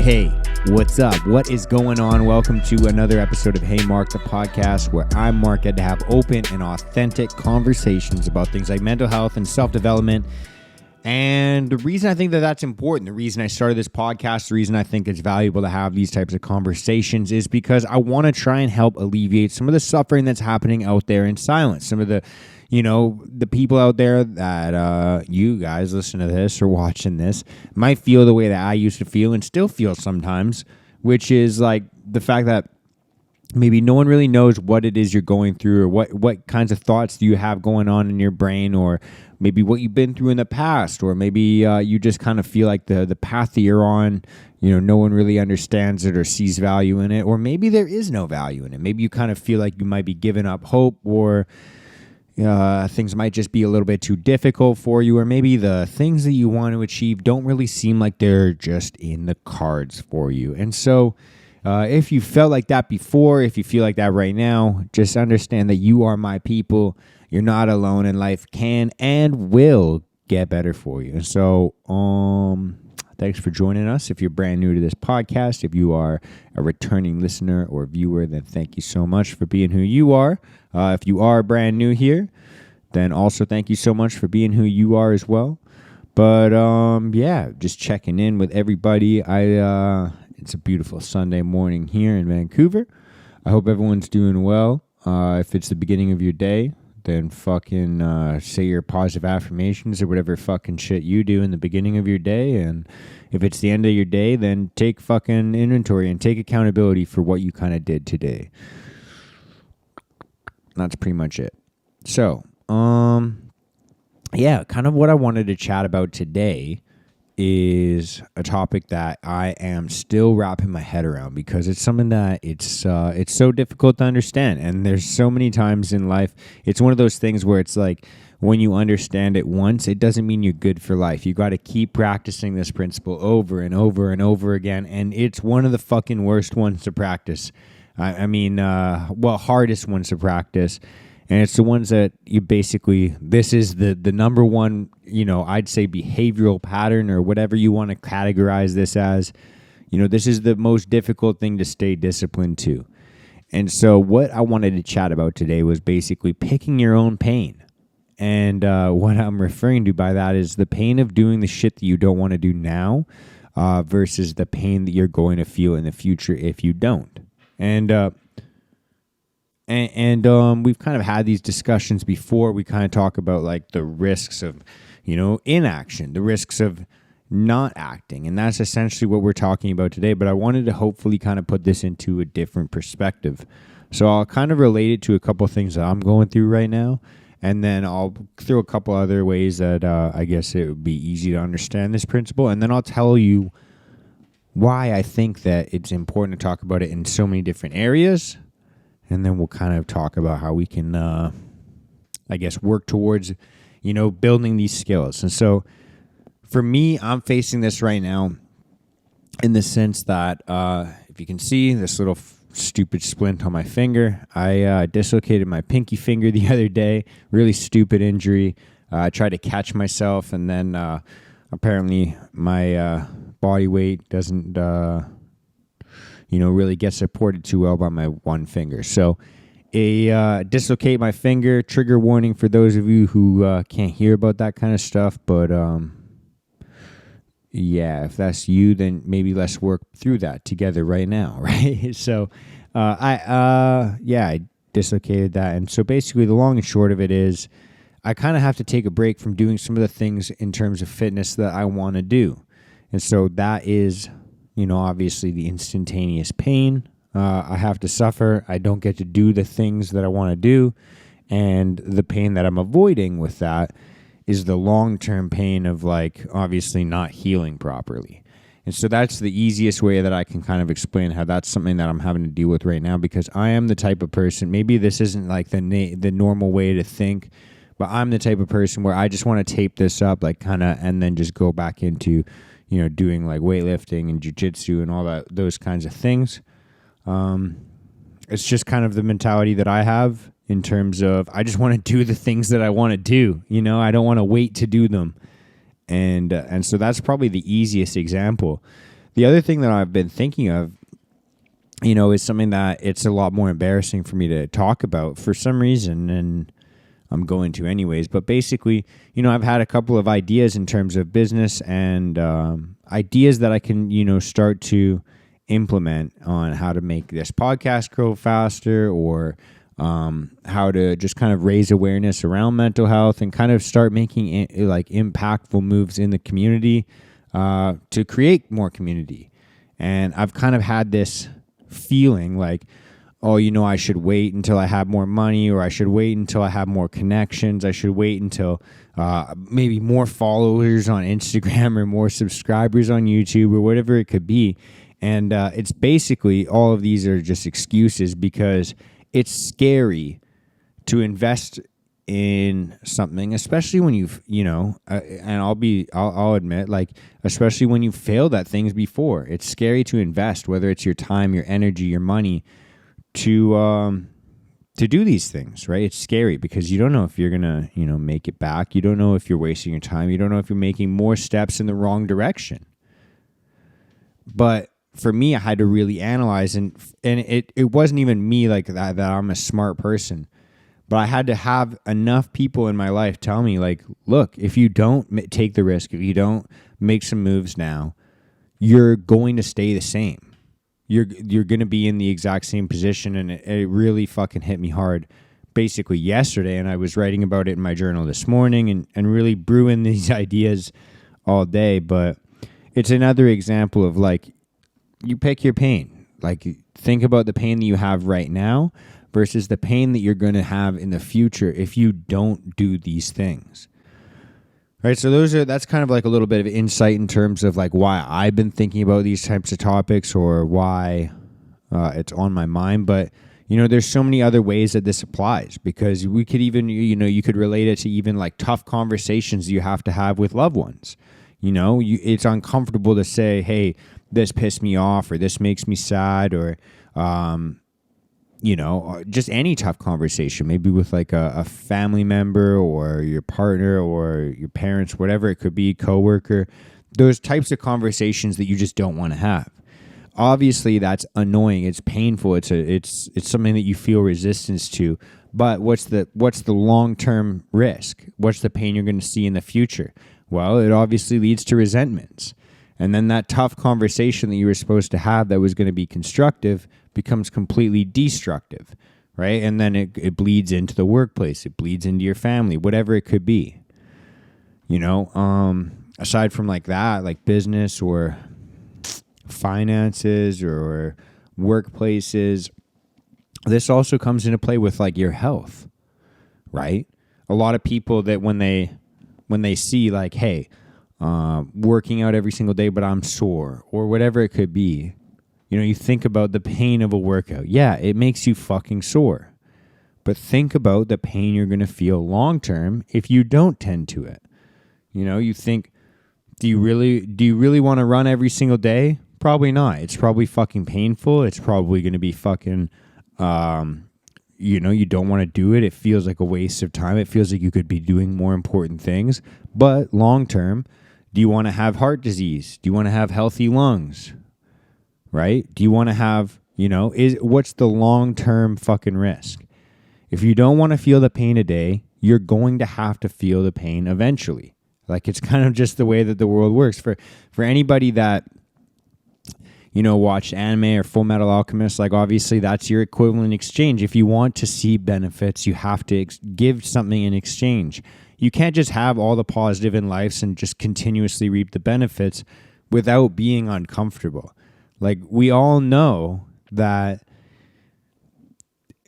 Hey, what's up? What is going on? Welcome to another episode of Hey Mark, the podcast where I'm Mark, to have open and authentic conversations about things like mental health and self-development. And the reason I think that that's important, the reason I started this podcast, the reason I think it's valuable to have these types of conversations is because I want to try and help alleviate some of the suffering that's happening out there in silence. Some of the people out there that you guys listen to this or watching this might feel the way that I used to feel and still feel sometimes, which is like the fact that maybe no one really knows what it is you're going through or what kinds of thoughts do you have going on in your brain, or maybe what you've been through in the past, or maybe you just kind of feel like the path that you're on, no one really understands it or sees value in it, or maybe there is no value in it. Maybe you kind of feel like you might be giving up hope, or things might just be a little bit too difficult for you, or maybe the things that you want to achieve don't really seem like they're just in the cards for you. And so if you felt like that before, if you feel like that right now, just understand that you are my people. You're not alone, and life can and will get better for you. And so thanks for joining us. If you're brand new to this podcast, if you are a returning listener or viewer, then thank you so much for being who you are. If you are brand new here, then also thank you so much for being who you are as well. But just checking in with everybody. It's a beautiful Sunday morning here in Vancouver. I hope everyone's doing well. If it's the beginning of your day, then fucking say your positive affirmations or whatever fucking shit you do in the beginning of your day. And if it's the end of your day, then take fucking inventory and take accountability for what you kind of did today. That's pretty much it. So, kind of what I wanted to chat about today is a topic that I am still wrapping my head around, because it's something that it's so difficult to understand. And there's so many times in life, it's one of those things where it's like, when you understand it once, it doesn't mean you're good for life. You got to keep practicing this principle over and over and over again. And it's one of the fucking worst ones to practice. Hardest ones to practice. And it's the ones that you basically, this is the number one, I'd say behavioral pattern, or whatever you want to categorize this as. This is the most difficult thing to stay disciplined to. And so what I wanted to chat about today was basically picking your own pain. And what I'm referring to by that is the pain of doing the shit that you don't want to do now versus the pain that you're going to feel in the future if you don't. And we've kind of had these discussions before. We kind of talk about like the risks of, inaction, the risks of not acting. And that's essentially what we're talking about today. But I wanted to hopefully kind of put this into a different perspective. So I'll kind of relate it to a couple of things that I'm going through right now. And then I'll throw a couple other ways that I guess it would be easy to understand this principle. And then I'll tell you why I think that it's important to talk about it in so many different areas. And then we'll kind of talk about how we can, work towards, building these skills. And so for me, I'm facing this right now in the sense that, if you can see this little stupid splint on my finger, I dislocated my pinky finger the other day. Really stupid injury. I tried to catch myself, and then apparently my body weight doesn't really get supported too well by my one finger. So dislocate my finger, trigger warning for those of you who can't hear about that kind of stuff. But if that's you, then maybe let's work through that together right now, right? So I dislocated that. And so basically the long and short of it is I kind of have to take a break from doing some of the things in terms of fitness that I want to do. And so that is, obviously the instantaneous pain I have to suffer. I don't get to do the things that I want to do. And the pain that I'm avoiding with that is the long-term pain of obviously not healing properly. And so that's the easiest way that I can kind of explain how that's something that I'm having to deal with right now, because I am the type of person, maybe this isn't like the normal way to think, but I'm the type of person where I just want to tape this up and then just go back into doing weightlifting and jiu-jitsu and all those kinds of things. It's just kind of the mentality that I have in terms of I just want to do the things that I want to do. I don't want to wait to do them. And so that's probably the easiest example. The other thing that I've been thinking of, is something that it's a lot more embarrassing for me to talk about for some reason, and I'm going to anyways. But basically, I've had a couple of ideas in terms of business and ideas that I can, start to implement on how to make this podcast grow faster, or how to just kind of raise awareness around mental health and kind of start making impactful moves in the community to create more community. And I've kind of had this feeling like, oh, I should wait until I have more money, or I should wait until I have more connections. I should wait until maybe more followers on Instagram or more subscribers on YouTube or whatever it could be. And it's basically all of these are just excuses, because it's scary to invest in something, especially when and I'll admit, like, especially when you've failed at things before. It's scary to invest, whether it's your time, your energy, your money, to do these things, right? It's scary because you don't know if you're gonna, make it back. You don't know if you're wasting your time. You don't know if you're making more steps in the wrong direction. But for me, I had to really analyze, and it wasn't even me like that I'm a smart person. But I had to have enough people in my life tell me, like, look, if you don't take the risk, if you don't make some moves now, you're going to stay the same. You're going to be in the exact same position. And it really fucking hit me hard basically yesterday. And I was writing about it in my journal this morning and really brewing these ideas all day. But it's another example of, like, you pick your pain. Like, think about the pain that you have right now versus the pain that you're going to have in the future if you don't do these things. Right? So that's kind of like a little bit of insight in terms of, like, why I've been thinking about these types of topics, or why it's on my mind. But, there's so many other ways that this applies, because we could even, you could relate it to even like tough conversations you have to have with loved ones. It's uncomfortable to say, hey, this pissed me off, or this makes me sad, or, just any tough conversation, maybe with like a family member or your partner or your parents, whatever it could be, coworker, those types of conversations that you just don't want to have. Obviously, that's annoying. It's painful. It's something that you feel resistance to. But what's the long-term risk? What's the pain you're going to see in the future? Well, it obviously leads to resentments. And then that tough conversation that you were supposed to have that was going to be constructive becomes completely destructive, right? And then it bleeds into the workplace. It bleeds into your family, whatever it could be. Aside from like that, like business or finances or workplaces, this also comes into play with like your health, right? A lot of people that when they see like, hey, working out every single day, but I'm sore, or whatever it could be. You think about the pain of a workout. Yeah, it makes you fucking sore. But think about the pain you're going to feel long term if you don't tend to it. You think, do you really want to run every single day? Probably not. It's probably fucking painful. It's probably going to be fucking, you don't want to do it. It feels like a waste of time. It feels like you could be doing more important things. But long term, do you want to have heart disease? Do you want to have healthy lungs? Right? Do you want to have, what's the long-term fucking risk? If you don't want to feel the pain today, you're going to have to feel the pain eventually. Like, it's kind of just the way that the world works. For anybody that, watched anime or Full Metal Alchemist, like, obviously that's your equivalent exchange. If you want to see benefits, you have to give something in exchange. You can't just have all the positive in life and just continuously reap the benefits without being uncomfortable. Like, we all know that,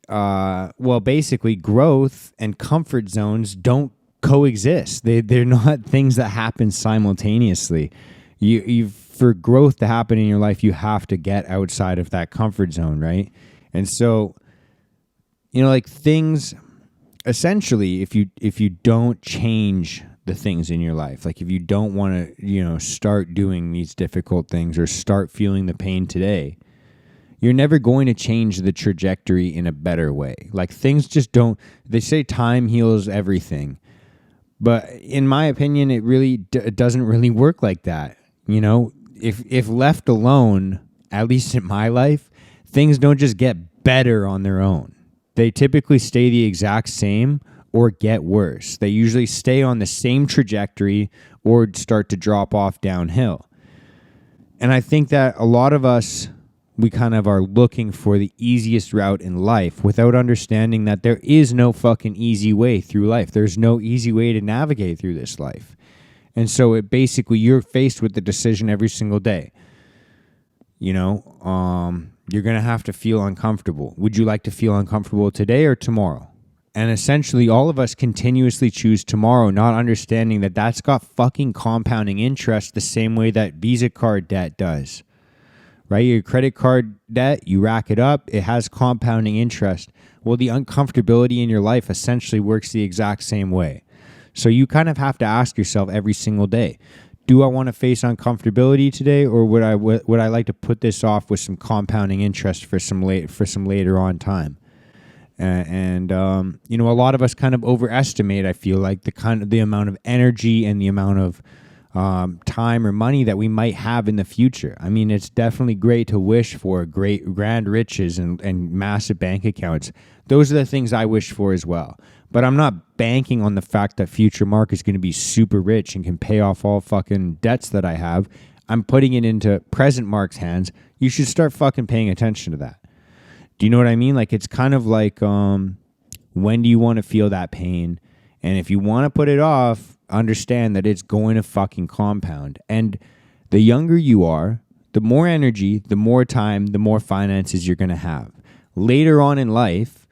basically growth and comfort zones don't coexist. They're not things that happen simultaneously. For growth to happen in your life, you have to get outside of that comfort zone, right? And so, like things, essentially, if you don't change the things in your life, like if you don't want to, start doing these difficult things or start feeling the pain today, you're never going to change the trajectory in a better way. Like, things just don't, they say time heals everything. But in my opinion, it really doesn't really work like that. if left alone, at least in my life, things don't just get better on their own. They typically stay the exact same or get worse. They usually stay on the same trajectory or start to drop off downhill. And I think that a lot of us, we kind of are looking for the easiest route in life without understanding that there is no fucking easy way through life. There's no easy way to navigate through this life. And so it basically, you're faced with the decision every single day. You know, you're going to have to feel uncomfortable. Would you like to feel uncomfortable today or tomorrow? And essentially, all of us continuously choose tomorrow, not understanding that that's got fucking compounding interest the same way that Visa card debt does. Right? Your credit card debt, you rack it up, it has compounding interest. Well, the uncomfortability in your life essentially works the exact same way. So you kind of have to ask yourself every single day, do I want to face uncomfortability today, or would I like to put this off with some compounding interest for some later on time? And you know, a lot of us kind of overestimate, I feel like, the amount of energy and the amount of time or money that we might have in the future. I mean, it's definitely great to wish for grand riches and massive bank accounts. Those are the things I wish for as well. But I'm not banking on the fact that future Mark is going to be super rich and can pay off all fucking debts that I have. I'm putting it into present Mark's hands. You should start fucking paying attention to that. Do you know what I mean? Like, it's kind of like, when do you want to feel that pain? And if you want to put it off, understand that it's going to fucking compound. And the younger you are, the more energy, the more time, the more finances you're going to have. Later on in life,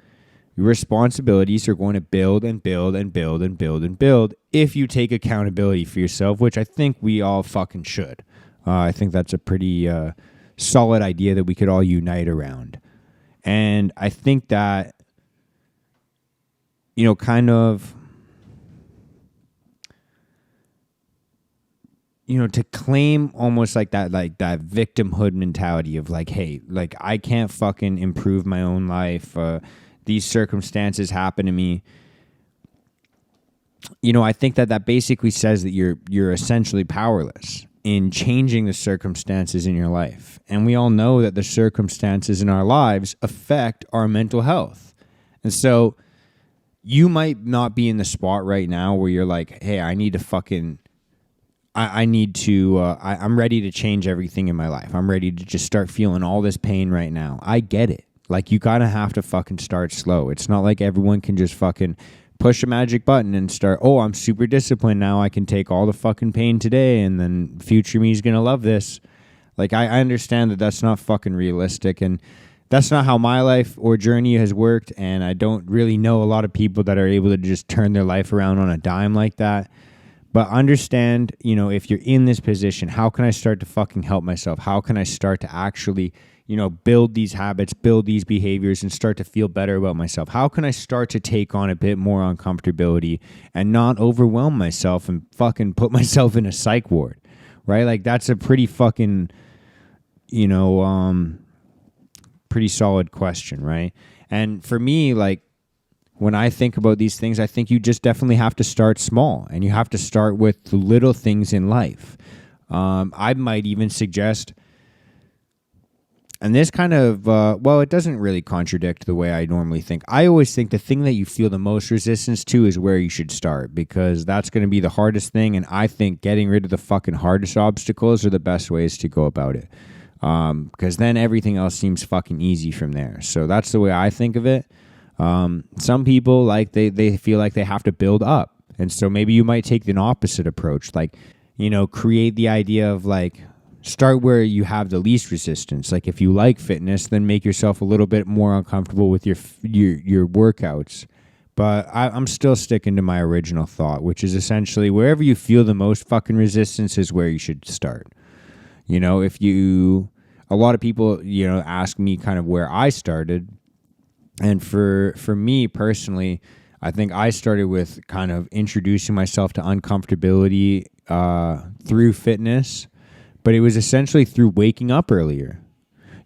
your responsibilities are going to build and build and build and build and build if you take accountability for yourself, which I think we all fucking should. I think that's a pretty solid idea that we could all unite around. And I think that, you know, kind of, you know, to claim almost like that victimhood mentality of like, hey, like, I can't fucking improve my own life. These circumstances happen to me. You know, I think that basically says that you're essentially powerless in changing the circumstances in your life. And we all know that the circumstances in our lives affect our mental health. And so you might not be in the spot right now where you're like, hey, I need to fucking... I'm ready to change everything in my life. I'm ready to just start feeling all this pain right now. I get it. Like, you gotta have to fucking start slow. It's not like everyone can just fucking push a magic button and start, oh, I'm super disciplined now. I can take all the fucking pain today and then future me is gonna love this. Like, I understand that that's not fucking realistic, and that's not how my life or journey has worked, and I don't really know a lot of people that are able to just turn their life around on a dime like that. But understand, you know, if you're in this position, how can I start to fucking help myself? How can I start to actually, you know, build these habits, build these behaviors, and start to feel better about myself? How can I start to take on a bit more uncomfortability and not overwhelm myself and fucking put myself in a psych ward, right? Like, that's a pretty fucking, you know, pretty solid question, right? And for me, like, when I think about these things, I think you just definitely have to start small, and you have to start with the little things in life. I might even suggest, and this kind of, well, it doesn't really contradict the way I normally think. I always think the thing that you feel the most resistance to is where you should start, because that's going to be the hardest thing, and I think getting rid of the fucking hardest obstacles are the best ways to go about it, because then everything else seems fucking easy from there. So that's the way I think of it. Some people, like, they feel like they have to build up. And so maybe you might take the opposite approach. Like, you know, create the idea of, like, start where you have the least resistance. Like, if you like fitness, then make yourself a little bit more uncomfortable with your workouts. But I'm still sticking to my original thought, which is essentially wherever you feel the most fucking resistance is where you should start. You know, a lot of people, you know, ask me kind of where I started. And for me personally, I think I started with kind of introducing myself to uncomfortability through fitness, but it was essentially through waking up earlier.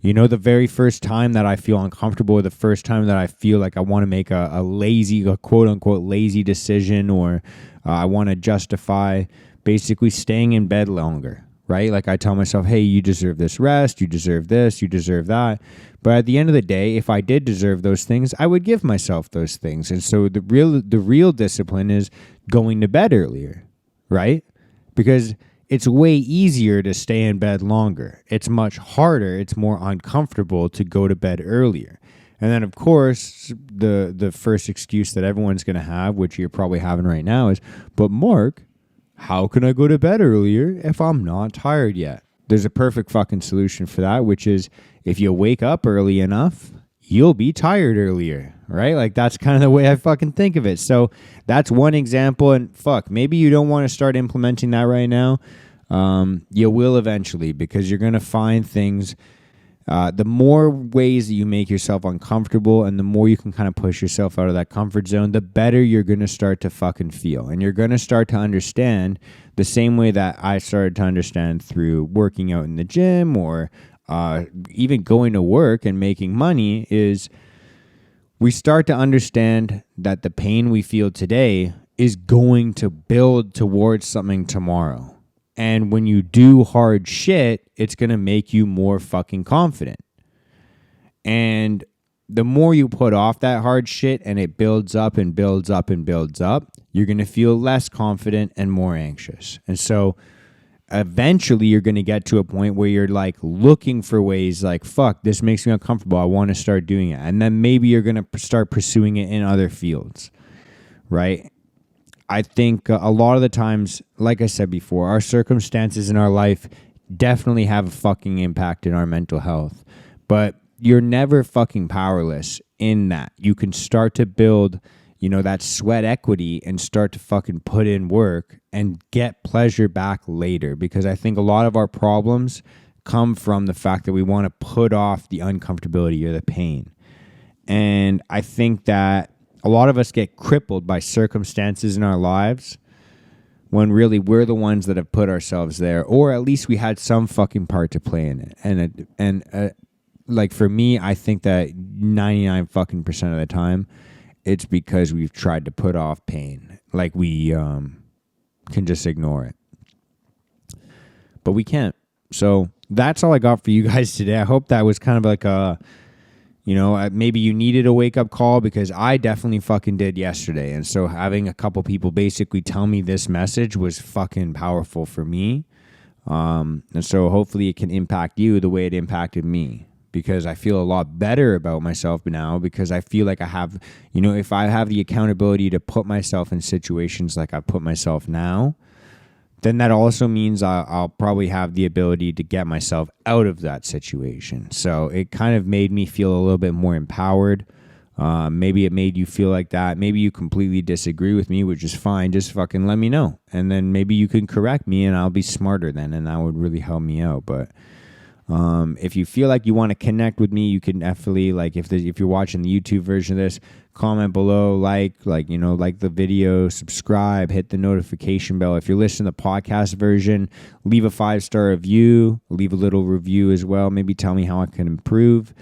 You know, the very first time that I feel uncomfortable, the first time that I feel like I want to make a quote unquote lazy decision, or I want to justify basically staying in bed longer, right? Like I tell myself, hey, you deserve this rest, you deserve this, you deserve that. But at the end of the day, if I did deserve those things, I would give myself those things. And so the real discipline is going to bed earlier, right? Because it's way easier to stay in bed longer. It's much harder, it's more uncomfortable to go to bed earlier. And then, of course, the first excuse that everyone's going to have, which you're probably having right now, is, but Mark, how can I go to bed earlier if I'm not tired yet? There's a perfect fucking solution for that, which is if you wake up early enough, you'll be tired earlier, right? Like that's kind of the way I fucking think of it. So that's one example. And fuck, maybe you don't want to start implementing that right now. You will eventually, because you're going to find things. The more ways that you make yourself uncomfortable and the more you can kind of push yourself out of that comfort zone, the better you're going to start to fucking feel. And you're going to start to understand the same way that I started to understand through working out in the gym or even going to work and making money, is we start to understand that the pain we feel today is going to build towards something tomorrow. And when you do hard shit, it's going to make you more fucking confident. And the more you put off that hard shit and it builds up and builds up and builds up, you're going to feel less confident and more anxious. And so eventually you're going to get to a point where you're like looking for ways like, fuck, this makes me uncomfortable. I want to start doing it. And then maybe you're going to start pursuing it in other fields, right? I think a lot of the times, like I said before, our circumstances in our life definitely have a fucking impact in our mental health. But you're never fucking powerless in that. You can start to build, that sweat equity and start to fucking put in work and get pleasure back later. Because I think a lot of our problems come from the fact that we want to put off the uncomfortability or the pain. And I think that a lot of us get crippled by circumstances in our lives when really we're the ones that have put ourselves there, or at least we had some fucking part to play in it. And like for me, I think that 99 fucking % of the time, it's because we've tried to put off pain. Like we can just ignore it. But we can't. So that's all I got for you guys today. I hope that was kind of like a, maybe you needed a wake-up call, because I definitely fucking did yesterday. And so having a couple people basically tell me this message was fucking powerful for me. And so hopefully it can impact you the way it impacted me, because I feel a lot better about myself now, because I feel like I have, if I have the accountability to put myself in situations like I put myself now, then that also means I'll probably have the ability to get myself out of that situation. So it kind of made me feel a little bit more empowered. Maybe it made you feel like that. Maybe you completely disagree with me, which is fine. Just fucking let me know. And then maybe you can correct me and I'll be smarter then, and that would really help me out. But if you feel like you want to connect with me, you can definitely, like, if you're watching the YouTube version of this, comment below, like the video, subscribe, hit the notification bell. If you're listening to the podcast version, leave a 5-star review, leave a little review as well. Maybe tell me how I can improve.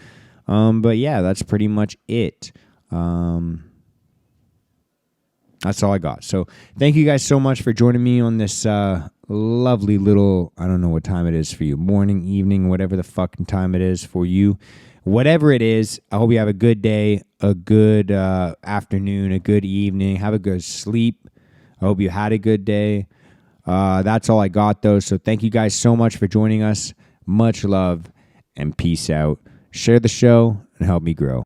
But yeah, that's pretty much it. That's all I got. So thank you guys so much for joining me on this lovely little, I don't know what time it is for you, morning, evening, whatever the fucking time it is for you. Whatever it is, I hope you have a good day, a good afternoon, a good evening. Have a good sleep. I hope you had a good day. That's all I got, though. So thank you guys so much for joining us. Much love and peace out. Share the show and help me grow.